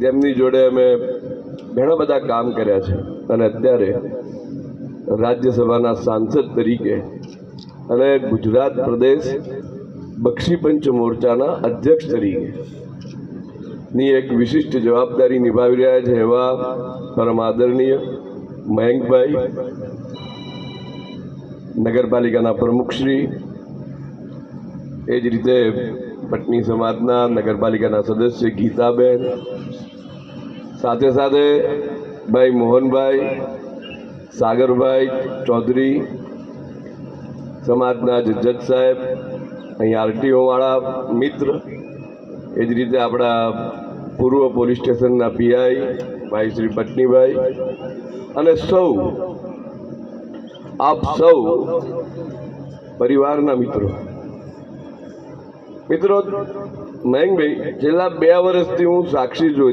જેમની જોડે અમે ઘણા બધા કામ કર્યા છે અને અત્યારે રાજ્યસભાના સાંસદ તરીકે અને ગુજરાત પ્રદેશ બક્ષીપંચ મોરચાના અધ્યક્ષ તરીકે ની એક વિશિષ્ટ જવાબદારી નિભાવી રહ્યા છે એવા પરમ આદરણીય મયંકભાઈ, નગરપાલિકાના પ્રમુખશ્રી, એ જ રીતે પટની સમાજના નગરપાલિકાના સદસ્ય ગીતાબેન, સાથે સાથે ભાઈ મોહનભાઈ, સાગરભાઈ ચૌધરી, સમાજના જજ સાહેબ, અહીં આરટીઓ વાળા મિત્ર, એ જ રીતે આપણા પૂર્વ પોલીસ સ્ટેશનના પીઆઈ ભાઈ શ્રી પટનીભાઈ અને આપ સૌ પરિવારના મિત્રો. મયંકભાઈ, છેલ્લા 2 વર્ષથી હું સાક્ષી છું